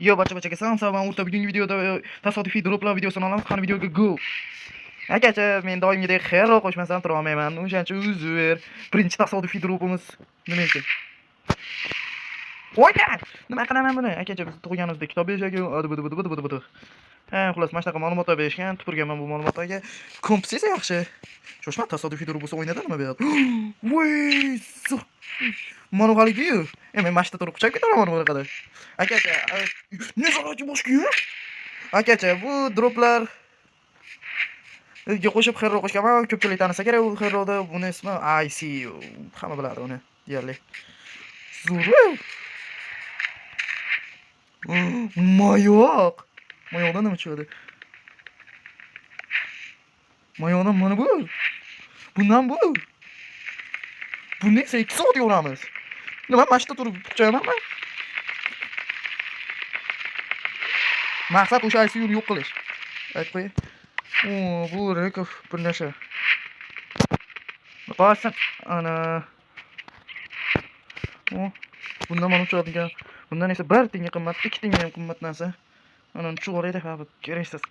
Yo, barcha-barchaga salom, men o'rta bugungi videoda tasodifiy droplar videosini olamiz. Qani videoga go. Akacha, men doimgidek xayolga qo'shmasam tura olmayman. O'shancha uzr. Birinchi tasodifiy dropimiz nima ekan? Voyga! Nima qilaman buni? Akacha, biz tug'ilganimizda kitob berishgan. Xullas, mana shunaqa ma'lumotlar berishgan. Tupurganman bu ma'lumotlarga. Kompensatsiya yaxshi. Shoshma, tasodifiy drop bo'lsa o'ynadimi nima bu yerda? Voy! Mana haligiyu. Men mashta turib quchab ketaman buni qadar. Akacha, ne zararchi boshqa? Akacha, bu droplar qo'shib xayro qo'shganman. Ko'pchilik tanisa kerak u xayroda. Buni ismi ICU. Hamma biladi uni deyarli. Zo'r. Mayoq. Mayoqdan nima chiqadi? Mayoqdan mana bu. Bundan bu. Buni 2 soat yoramiz. Nima mashta turib quchamanmi? Maqsad o'sha ICUni yo'q qilish. Aytib qo'y. Bu Rekov bir narsa. Qo'ysin ana. Bundan mana uchadigan. Bundan esa 1 tiyinga qimmat, 2 tiyinga ham qimmat narsa. Ana chuqurayda ha, keraksiz.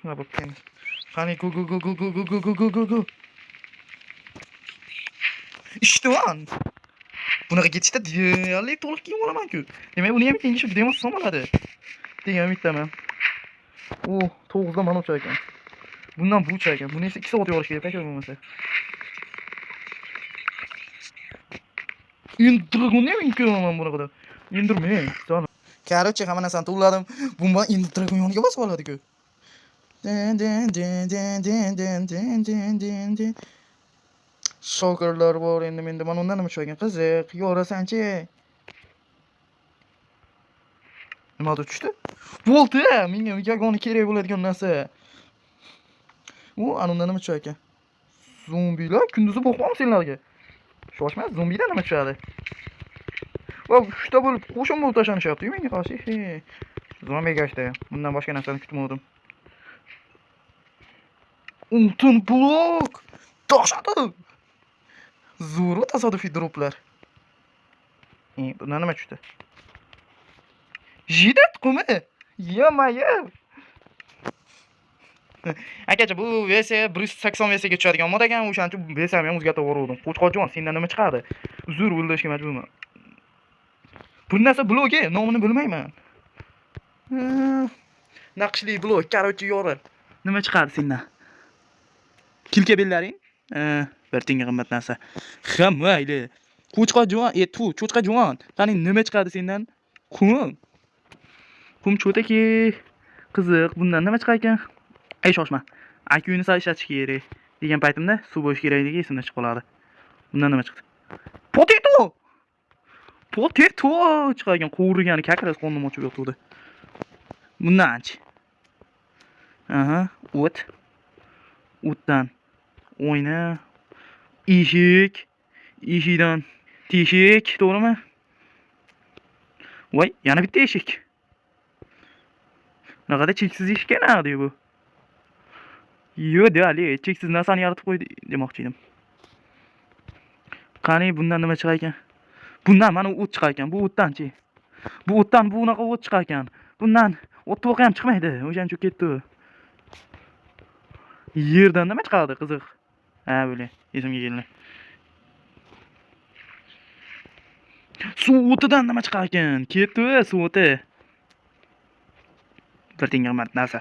Nima bo'pti? Qani go. İşte bunaqa ketishda deyarli to'liq kiyim olaman-ku. Demak, uni ham kengashi juda ham oson bo'ladi. degan umiddaman. 9dan mana uçar ekan. Bundan bu uçar ekan. Buni esa 2 soat yorish kerak ekan bo'lmasa. Indirg'uni ham ko'raman bunaqa. Indirmay. Короче, hamma narsani to'g'riladim. Bundan endi dragon yoniga bosib oladi-ku. Shokerlar bor endi menda. Mana undan nima tushgan? Qiziq. Yorasanchi. Nima tushdi? Bo'ldi. Menga yagona kerak bo'ladigan narsa. Ana undan nima tushgan ekan? Zombilar kunduzi boqmam senlarga. Shoshma, zombidan nima tushadi? Va uchta bo'lib qo'shin bo'lib tashlanishyapti menga qarshi. Zombi gashdi. Bundan boshqa narsani kutmadim. Oltin blok. Toshadi. Zo'r tasodifiy droplar. Bundan nima tushdi? Jidat qumi. Yamaya. Akacha, bu versiya 180 versiyaga tushadigan mod ekan, o'shancha versiyani ham o'zgartirib yubordim. Qo'chqorjon, sendan nima chiqadi? Uzr o'ldashga majburman. Bu narsa blogi, nomini bilmayman. Naqshli blog, короче, yo'ril. Nima chiqadi sendan? Kilka bellaring? 1 tiyinga qimmat narsa. Mayli. Qo'chqorjon, cho'chqajon. Qani nima chiqadi sendan? Qum cho'taki. Qiziq, bundan nima chiqar ekan? Shoshma. IQni sal ishlatish kerak degan paytimda suv bo'lish kerakligi esimdan chiqib qoladi. Bundan nima chiqdi? Potato chiqargan qo'rigani kakras qondim ochib yotdi. Bundan-chi. O'tdan o'yna. Eshikdan teshik, to'g'rimi? Voy, yana bitta eshik. Naqada cheksiz eshik ekan deydi bu. Yo'q, deyali, cheksiz narsani yaratib qo'ydi demoqchi edim. Qani bundan nima chiqar ekan? Bundan mana o't chiqar ekan. Bu o'tdan-chi. Bu o'tdan bunaqa o't chiqar ekan. Bundan o't to'g'ri ham chiqmaydi. O'shancha ketdi. Yerdan nima chiqadi? Qiziq. Bo'le, esimga keldi. Suv o'tidan nima chiqar ekan? Ketdi suv o'ti. 1 tiyinga qimmat narsa.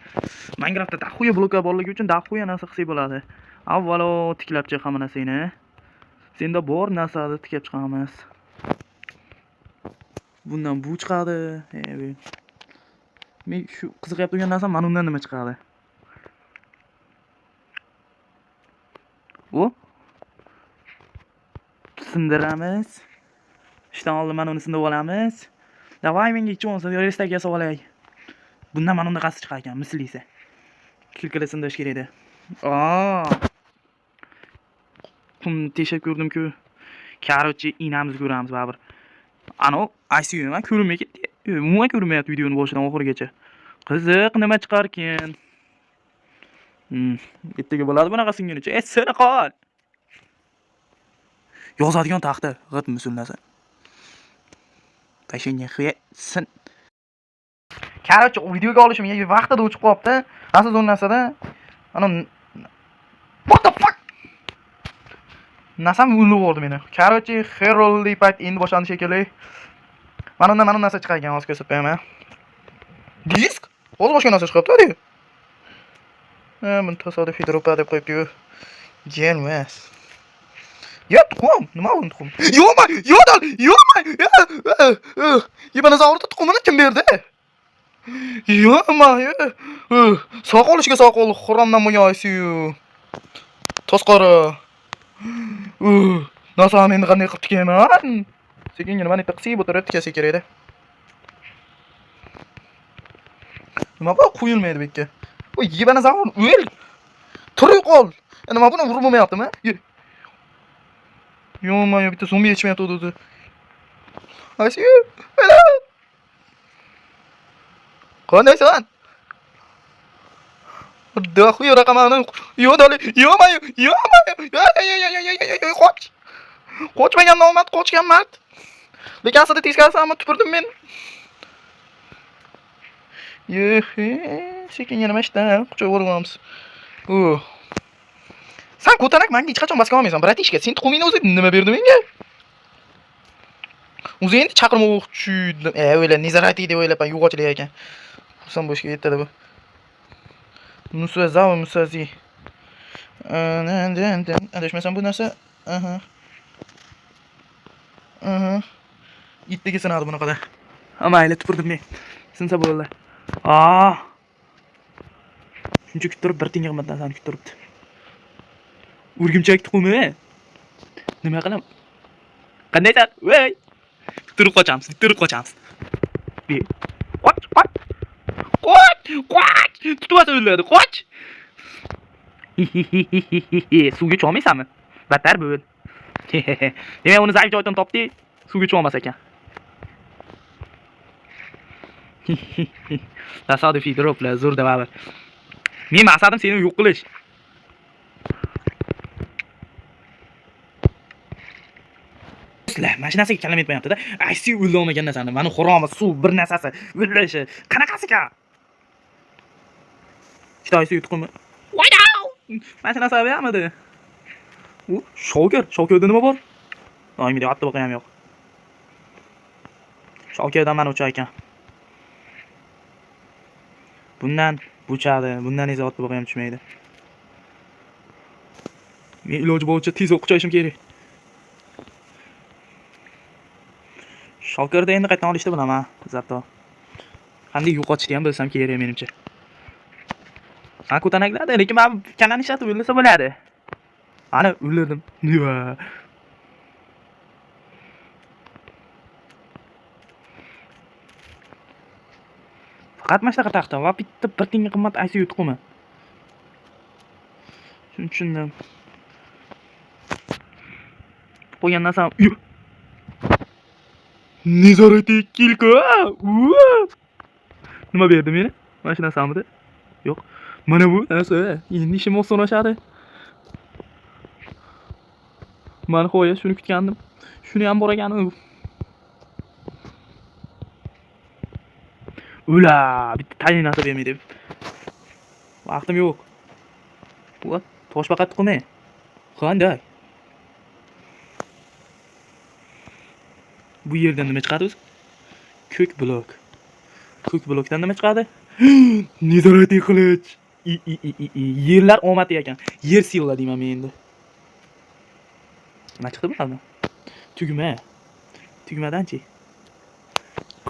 Minecraftda dahuya bloklar borligi uchun dahuya narsa qilsak bo'ladi. Avvalo tiklab chiq hamma narsani. Senda bor narsani tiklab chiqamiz. Bundan bu chiqadi. Men shu qiziqib turgan narsam mana undan nima chiqadi? Sindiramiz. Ishdan oldin mana uni sindirib olamiz. Davay menga 2 restarga yasab olay. Bundan mana unda qasi chiqar ekan, mislisa. Kilkada sindirish kerak edi. Qum teshib ko'rdim-ku. Короче, inamiz ko'ramiz baribir. Ana ICU man ko'rinmay ketdi. Umuman ko'rinmayapti videoning boshidan oxirigacha. Qiziq, nima chiqar ekan? Bittaga bo'ladi bunaqa singunicha. Seni qol. Yozadigan taxta, g'it musulnasi. Tashinga sin Короче, videoga olishimga vaqtida o'chib qolibdi. Asl o'rnasada ana what the fuck? Nasam ulug' bo'ldi meni. Короче, Heraldly payt endi boshlandi shekilli. Mana undan narsa chiqargan, hozir ko'rsatib beraman. Disk? Hozir boshqa narsa chiqibdi-ku. Buni tasodifiy dropa deb qo'yibdi-ku. Gelmas. Ya tuxum, nima bu tuxum? Yo'may, yo'dal, yo'may. Yebana zavrda tuxumini kim berdi? Yo'may. Sog' olishga sog' ol, xuromdan mo'yoysiyu. Tosqora. Nasam endi qanday qilib tikaman? Sekingina mana bitta qisib o'tirib tikasi kerak edi. Nima bu qo'yilmaydi bu yerga? Voy, yebana zavr, o'l. Turib qol. Nima buni urib bo'lmayaptimi? Yo'may, bitta zombi yetishmayapti o'zi. Aysiyu. Qanaysan? Da xuy raqamlarni yo'dali, yo'may, qoch. Qochmagan nomard, qochgan mard. Lekin aslida teskarisi ham tupurdim men. Sekin nima ishdan quchoq o'rganamiz. Sen ko'tanak menga hech qachon bas qilmaysan, bratishka. Sen tuxumingni o'zi nima berdi menga? O'zi endi chaqirmoqchi. O'yla, Nizarati deb o'ylabman, yo'g'ochlik ekan. Xursand bo'lishga yetadi bu. Musazi. Adashmasam bu narsa. Itdagi sinadi bunaqada. Mayli, tupurdim men. Sinsa bo'ldi. Shuncha kutib turib, bir tinga qimmatdan sani kutib turibdi. O'rgimchak tuxumi. Nima qilam? Qandaysan? Voy. Turib qochamiz. Qoch! Tutib o'ladi, qoch! Suvga cho'maysanmi? Battar bo'l. Demak, uni zaif joydan topdi, suvga cho'mas ekan. Tasodifiy droplar zo'r da'vat. Men maqsadim seni yo'q qilish. Mashinasiga kalam etmayapti-da. Aysi o'lolmagan narsani, mani xuromi, suv bir narsasi, o'lishi. Qanaqasiga? Xitoysi yutuqmi? Wow! Mashinasi bermadi. Shokirda nima bor? Doimiy otda boqam yo'q. Shokirdan mana o'cha ekan. Bundan buchadi, bundan esa otda boqam tushmaydi. Men iloji bo'yicha tez o'qishim kerak. Shokirda endi qaytdan olishni bilaman, zato. Qanday yo'qotishni ham bilsam kerak menimcha. Sen ko'tanaklarda, lekin men kanalni ishlatib o'lsa bo'ladi. Ana o'ldirdim. Faqat mana shunaqa taxta va bitta bir tinga qimmat aysi yutuqmi? Tushundim. Qo'ygan narsam Nizarati kilka. Nima berdi meni? Mana shu narsamidi? Yo'q. Mana bu narsa. Endi ishim osonlashadi. Mana qo'ya, shuni kutgandim. Shuni ham bor ekan. Ula, bitta tayin narsa bermaydi. Vaqtim yo'q. Bu toshbaqa tuxumi. Qanday? Bu yerdan nima chiqadi o'zi? Ko'k blok. Ko'k blokdan nima chiqadi? Nizarati qilich. Yerlar omadi ekan. Yer silla deyman men endi. Nima chiqdi bulardan? Tugma. Tugmadan-chi.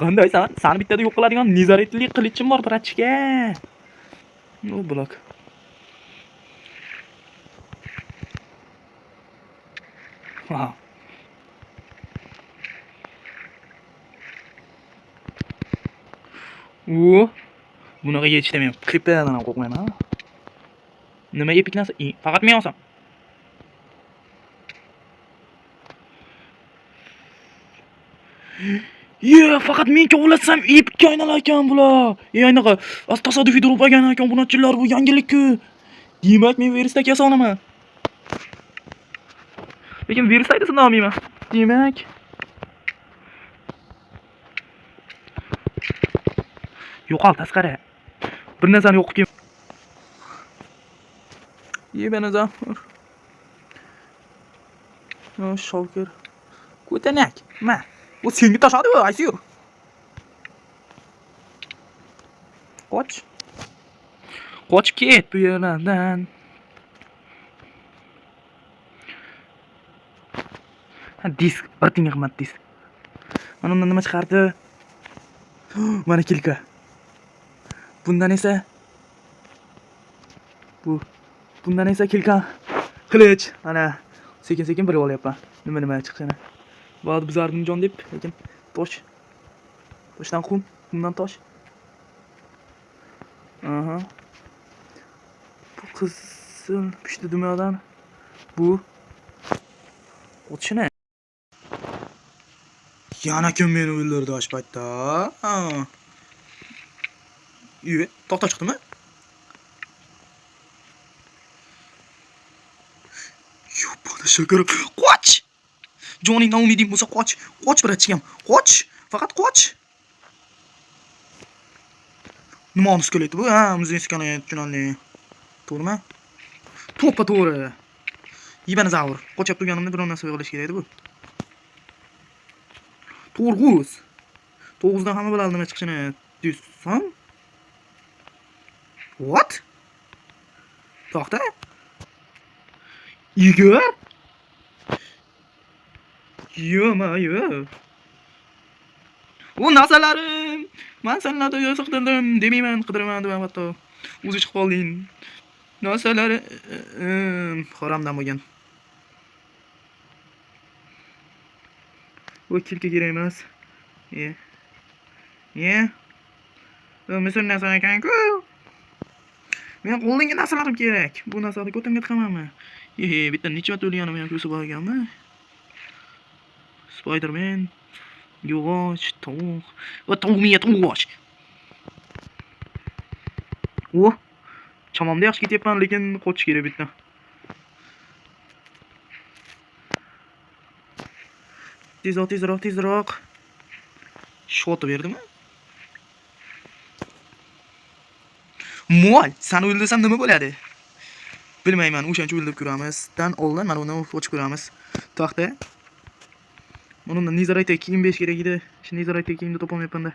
Qanday sani bittada yo'q qiladigan nizaretli qilichim bor, bratchika. Bu blok. Ha. Bunaqa yetishdi men. Kriptadan ham qo'rqmayman. Nima epik narsa? Faqat men olsam. Faqat men kovlasam epikka aylanar ekan bular. Aynaqa tasodifiy durib olgan ekan bunachilar, bu yangilik-ku. Demak, men virusda kelsa olaman. Lekin virus aytsa olmayman. Demak Yo'qol tasqara. Bir narsani yo'qib kel. Yebana zamur. No, Shokir. Ko'tanak. Ma. Bu senga tashadi bu, aysiyu. Qoch. Qochib ket bu yerlardan. Ha, disk, batinga qimmat disk. Mana undan nima chiqardi? Mana kilka. Bundan esa bundan esa kilka. Qilich. Ana sekin-sekin bilib olyapman. Nima chiqishini. Vaqt bizardim jon deb, lekin tosh. Toshdan qum, qumdan tosh. Aha. Bu qizil pushti dunyodan bu o'tishini. Yana kim meni o'ldirdi osh paytda? Ha. To'xta chiqdimi? Yo'pona shakar. Qoch! Joningdan umiding bo'lsa qoch. Qoch bratchigam. Qoch. Faqat qoch. Nima olib keladi bu? Ha, muzeyskani tushunarli. To'g'rimi? To'g'ri. Yibani zavr. Qochib turganimda biror narsa qilish kerak edi bu. To'rg'uz. To'g'uzdan hamma biladi nima chiqishini. Desam? What? To'xta. Igor? Yo. O narsalarim. Men senlarni yo'qotdim demayman, qidiraman deb hatto. O'zi chiqib qolding. Narsalarim haramdan bo'lgan. Bu kilka kerak emas. Misr narsa ekan-ku. Men qo'lingga narsalarim kerak. Bu narsani ko'tamga tiqamanmi? Bitta necha marta o'lganim ham ko'rsa bo'lganmi? Spider-Man, yog'och, tovuq va tovuq. Chamamda yaxshi ketyapman, lekin qochish kerak bitta. Tezroq. Shot berdimi? Mo'l, seni o'ldirsam nima bo'ladi? Bilmayman, o'shancha o'ldirib ko'ramiz. Dan oldin mana bundan qochib ko'ramiz. To'xta. Mana undan Nizaraytga kiyim berish kerak edi. Shu Nizaraytga kiyimni topolmayapman-da.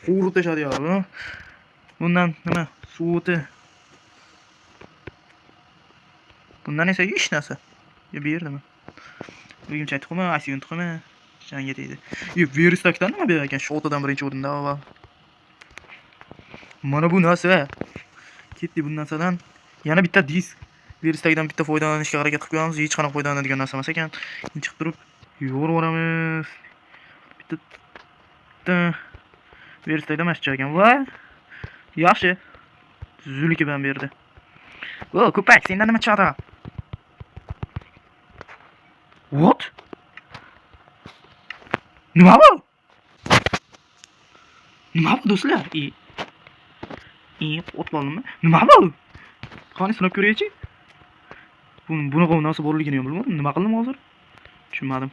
Quvurib tashadi ya. Bundan nima? Suvoti. Bundan esa hech narsa. Bu yerdami? Uyimcha tuxumi, asiyun tuxumi. Janga deydi. Virusdagidan nima ber ekan? Shotadan birinchi o'rinda avval. Mana bu narsa. Ketdi bu narsadan. Yana bitta disk. Virusdagidan bitta foydalanishga harakat qilib qo'yamiz. Hech qanaqa foydalanadigan narsa emas ekan. Chiqib turib yo'raveramiz. Bitta virusdagida emas ekan. Voy. Yaxshi. Zulki bilan berdi. Ko'pak, sendan nima chiqadi? What? Nima bu do'stlar? O't qoldimmi? Nima bu? Qani sinab ko'raychi. Bunaqa narsa borligini ham bilmadim. Nima qildim hozir? Tushunmadim.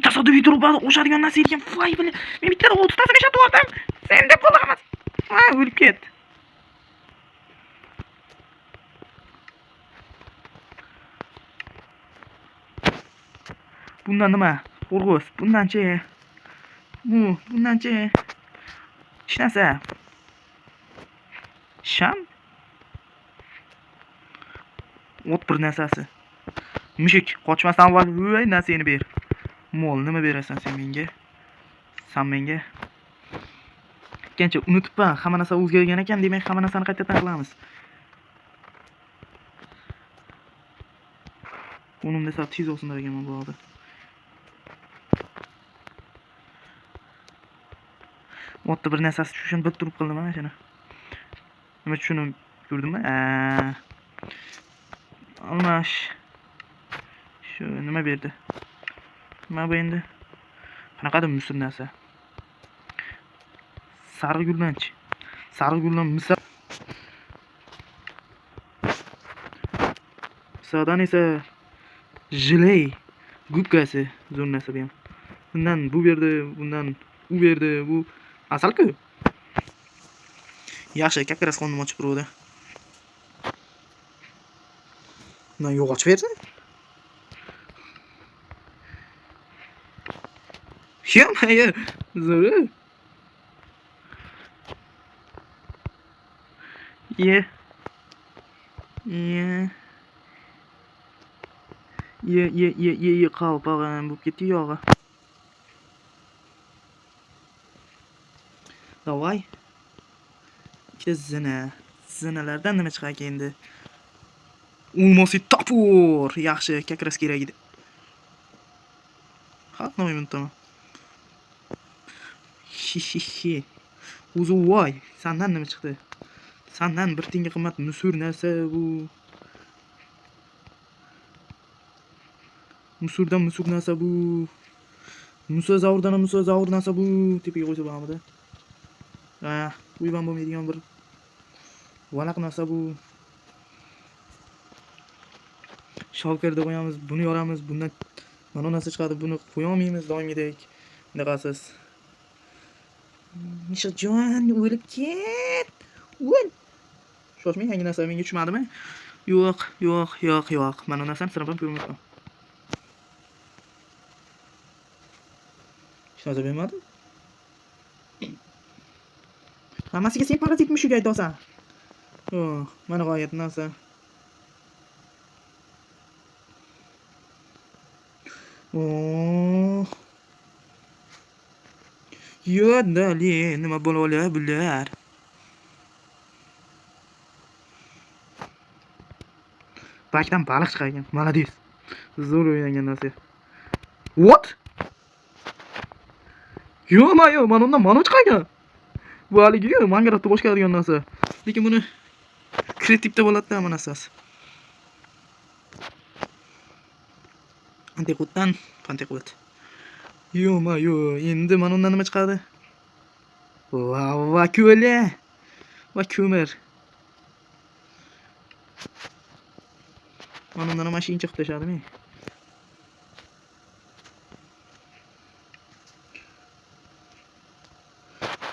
Tasodifiy turib o'shadigan narsa ekan. Voy bilan. Men bitta 30 tasini sotib oldim. Sen deb bo'lamiz. O'lib ket. Bundan nima? Qo'rg'uz. Bundan-chi? Bundan-chi? Hech narsa. Sham? O't bir narsasi. Mushuk, qochmasdan avval voy narsani ber. Mol nima berasan sen menga? Sen menga. Ketgancha unutibman. Hamma narsa o'zgargan ekan, demak hamma narsani qaytadan qilamiz. O'nimda sal tez olsin deganman bu holda. O'tda bir narsasi tushishini bilib turib qildim mana shuni. Nima tushunib ko'rdimmi? Almash. Shu nima berdi? Nima bu endi? Qanaqadir misr narsa. Sariq gullanchi. Sariq gullan misr. Misrdan esa Jiley gubkasi zo'r narsa bu ham. Bundan bu berdi, bundan u berdi, bu asal-ku. Yaxshi, как раз qo'lni ochib turuvdi. Bundan yo'q ochib berdi. Yo'q-ye, zo'r. Ye. Ye. Ye qalpog'im bo'lib ketdi yog'i. Davay. Ikkita zinalardan nima chiqar endi? Ulmosi topur. Yaxshi, как раз kerak edi. Ha, nima unutaman. Hi. O'zi voy, sendan nima chiqdi? Sendan bir tenga qimmat musur narsa bu. Musurdan musur narsa bu. Musozavr narsa bu. Tepaga qo'ysa bo'lamidi? Ha, uyban bo'lmaydigan bir valaq narsa bu. Shovkarda qo'yamiz, buni yoramiz, bundan mana narsa chiqadi, buni qo'ya olmaymiz doimgidek. Bunaqasiz. Mishajon, o'lib ket. O'l. Shoshmang, yangi narsa menga tushmadimi? Yo'q. Mana narsani sinab ham ko'rmayman. Hech narsa bermadi. Hammasiga sen parazit mushugi aytasan. Yo'q, mana g'oyat narsa. Yo'q, dali, nima bo'lib olyapti bular? Bakdan baliq chiqargan. Malades. Zo'r o'ynagan narsa. What? Yo'q, mana undan mano chiqargan. Bu haligi Minecraftda boshqaradigan narsa. Lekin buni kreativda bo'ladi-da mana narsasi. Antiqutdan pantiqut. Yo'q, endi mana undan nima chiqadi? Lava ko'li va ko'mir. Mana undan mashina chiqib tashladimi?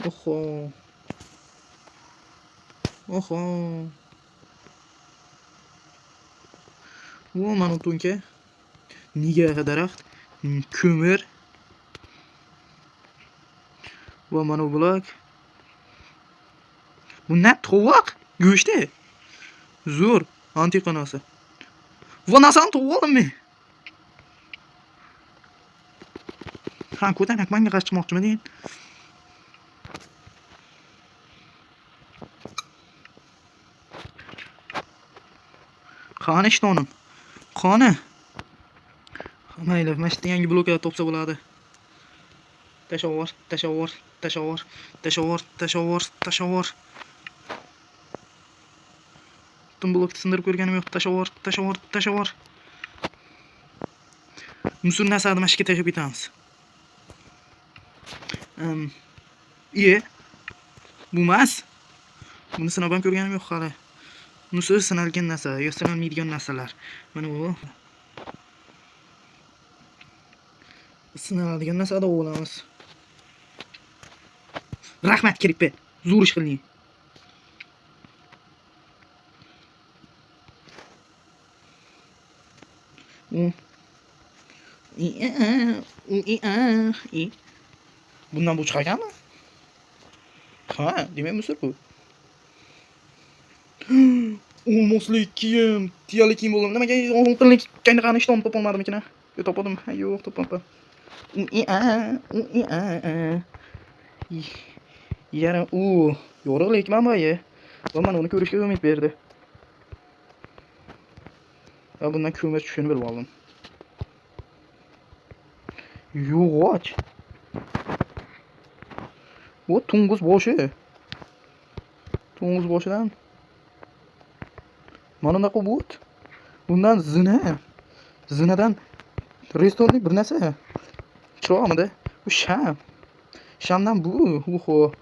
Oho. Bu mana tunka. Nega daraxt, ko'mir. Va mana bu blok. Bundan tovuq go'shti. Zo'r, antiqa narsa. Va narsani topib oldimmi? Ha, ko'tanak menga qarshi chiqmoqchimiding? Qani ishtonim. Qani. Mayli, mana shu yangi bloklar topsa bo'ladi. Tashavvur. Butun blokni sindirib ko'rganim yo'q. Tashavvur. Musur narsani mashga tashib ketamiz. Bu emas. Buni sinab ham ko'rganim yo'q hali. Bunisi sinalgan narsa, yo sinalmaydigan narsalar. Mana bu. Sinaladigan narsada olamiz. Rahmat kirpi. Zo'r ish qilding. Bundan bu chiqarganmi? Ha, demak musur bu. Olmoslik kiyim, tiyali kiyim bo'ldim. Nimaga oltinlik qanaqani ishton topolmadimikin? Yo topadim. Ha, yo'q, topolmadim. Yana yorug'lik manbai. Va men uni ko'rishga umid berdi. Va bundan ko'mir tushishini bilib oldim. Yo'q. Bu To'ng'iz boshi. To'ng'iz boshidan mana bunaqa bo't. Bundan zinadan restoranlik bir narsa. Chiroqmidi? Bu sham. Shamdan bu. Oho.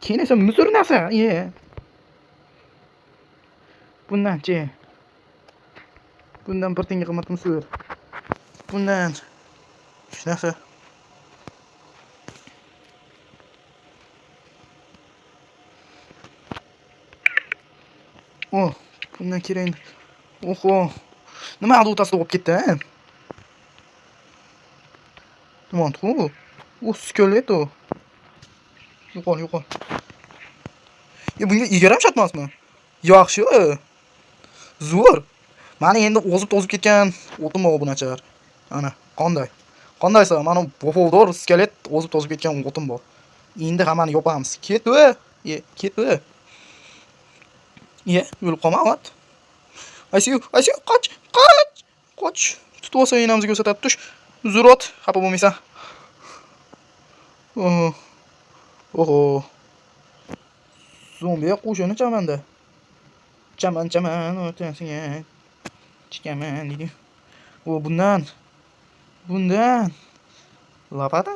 Keyin esa musur narsa. Bundan bir tenga qimmat musur. bundan. Hech narsa. Oh, bundan kerak. Oho. Nima adotasi olib ketdi, ha? Nima bu? U skelet o. Yo'qol. Bunga egaram shatmasmi? Yaxshi. Zo'r. Mani endi o'zib ketgan o'tim bor bunachar. Ana, qanday? Qandaysa, mana bofoldor skelet o'zib ketgan o'tim bor. Endi hammani yopamiz. Ketdi. Ketdi. O'lib qolmayapti. Aysiyu, qoch. Tutib olsa enamizga ko'rsatadi. Tush. Zurot, xafa bo'lmaysan. Oho. Zombi qo'shini chamanda. Chaman o'rtasiga chiqaman dedi. Bundan. Lopata?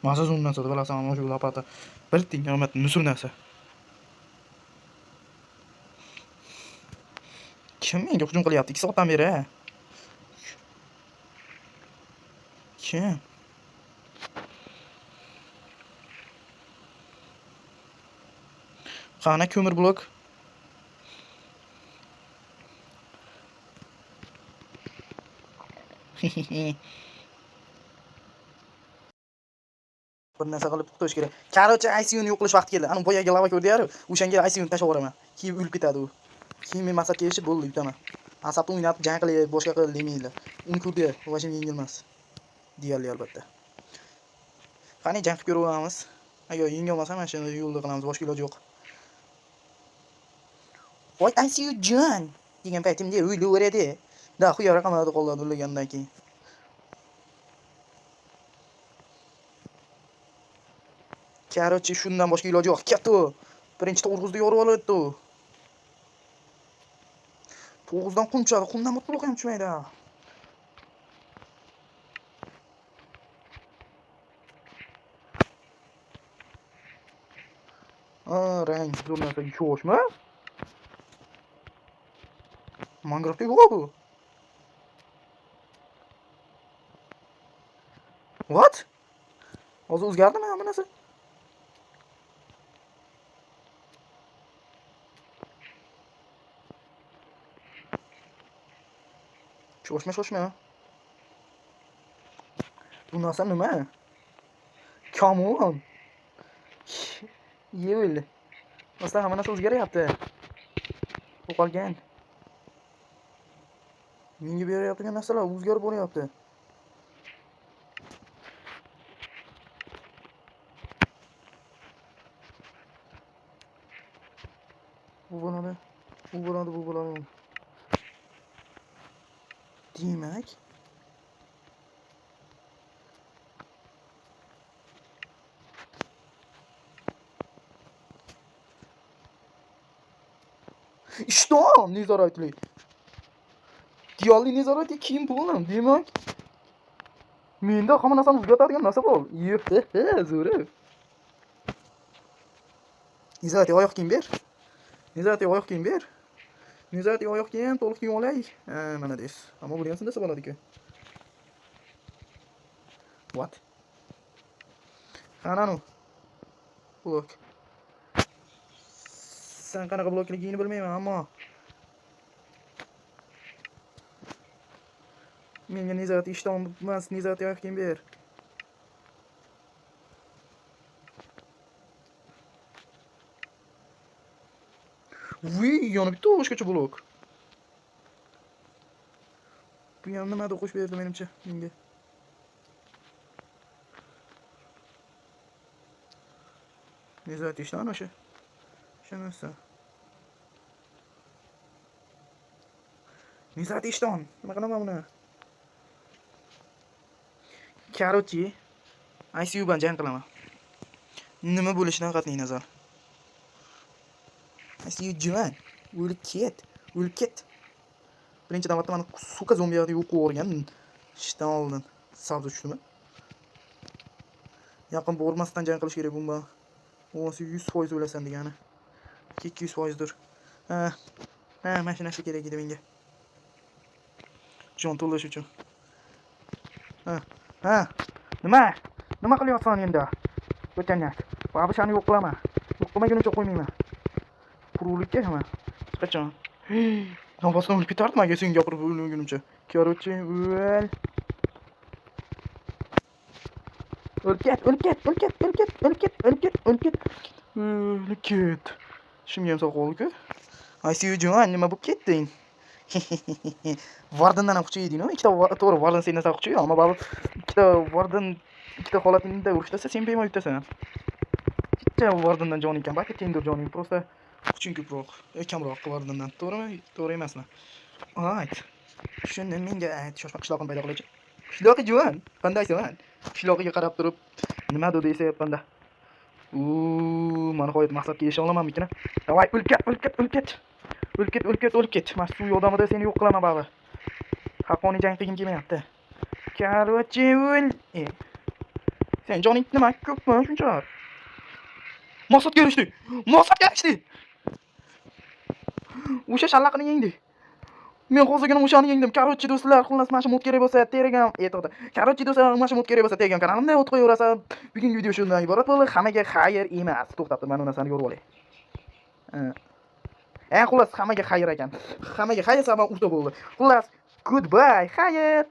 Masa zundan sotib olasan, mana shu lopata. Bir tingan omat nusur narsa. Kim menga hujum qilyapti 2 soatdan beri? Kim? Qani ko'mir blok? Bir narsa qilib to'sh kerak. Короче, ICU ni yo'qlash vaqti keldi. Ana boyaga lava ko'rdi-yu, o'shanga ICU ni tashlab yuboraman. Keyin o'lib ketadi u. Keyin men maqsadga erishib bo'ldi, yutaman. Asabni o'ynab, jang qilib, boshqa qilib demaydilar. Uni ko'rdi, vashim yengilmas. Deyarli albatta. Qani jang qilib ko'ramiz. Agar yengilmasa, mana shuni yo'lda qilamiz, boshqa iloji yo'q. Voy ICU jon degan paytimda o'ylayveradi. Da xuyo raqamlarda qoladi o'lagandan keyin. Короче, shundan boshqa iloji yo'q. Ketdi. Birinchi to'g'rizda yorib oladi. To'g'rizdan qum tushadi. Qumdan mutlaq ham tushmaydi. Rang zo'r narsa sho'shmi? Mangrofda yo'q bu. What? Hozir o'zgardimi hamma narsa? Shoshma. Bu narsa nima? Come on. Yevil. Masalan, hamma narsa o'zgaryapti. Yo'qolgan. Menga berayotgan narsalar o'zgarib boryapti. Bu bo'ladi. Demak, ishton nazoratli. Diyolli nazoratga kim bo'lim? Demak, menda hamma narsani o'zgartiradigan narsa bor. Zo'ri. Nazoratga oyoq kiyim ber. Nazoratga oyoq kiyim to'liq kiyib olay. Mana des. Ammo bilgansan desa bo'ladi-ku. What? Qananu. Blok. Sen qanaqa blokligingni bilmayman, ammo menga nazorat ishton emas, nazorat oyoq kiyim ber. Yana bitta boshqacha blok. Bu ham nimada qo'shib berdi menimcha menga. Nazorat ishton o'sha. Shunisi. Nazorat ishton. Nima qilaman buni? Короче, ICU bilan jang qilaman. Nima bo'lishidan qat'iy nazar. ICU juvon. O'lib ket. Birinchi navbatda meni suka zombiylarni yo'q qilib o'rgan. Ishdan oldin sabzi tushdimi? Yaqin bormasdan jang qilish kerak bunga. O'zi 100% o'lasan degani. 200%dir. Mana shu narsa kerak edi menga. jon to'lash uchun. Ha. Nima qilyapsan endi? O'tanyat. Babishani yo'q qilaman. Yo'q qilmagunimcha qo'ymayman. Purulikka ham. Qachon? Nafasdan o'lib ketardim agar sen gapirib o'lmagunimcha. Короче, o'l. O'lib ket. Shimga ham saqolku. I see you John, nima bo'lib ketding? Vardandan ham kuchli eding-ku. Ikkita to'g'ri, Vardan sendan sal kuchli, ammo baribir ikkita Vardan ikkita holatingda urishdasa sen bemalol yutasan. Ikkita Vardandan jon ekan, balki tengdir joning, просто kuching ko'proq, kamroq Vardandan. To'g'rimi? To'g'ri emasmi? Ayt. Shuni menga ayt, shoshma qishloqim paydo qiluvchi. Qishloqi John, qandaysan? Qishloqiga qarab turib, nima deyapsan-da? Mana qo'yib maqsadga erisha olamanmikin? Davay, o'lib ket. Men suv yordamida seni yo'q qilaman baribir. Haqqoniy jang qilgim kelmayapti. Короче, o'l. Sen joning nima ko'pmi shuncha? Maqsadga erishdi. O'sha shallaqini yengdi. Men hozirgina o'shani yengdim. Короче, do'stlar, xullas mana shu mod kerak bo'lsa, Telegram, Короче, do'stlar, mana shu mod kerak bo'lsa, Telegram kanalimda o't qo'yaverasiz. Bugungi video shundan iborat bo'ldi. Hammaga xayr emas. To'xtatib, men bu narsani ko'rib olay. Xullas hammaga xayr ekan. Hammaga xayr sabab urta bo'ldi. Xullas, goodbye, xayr.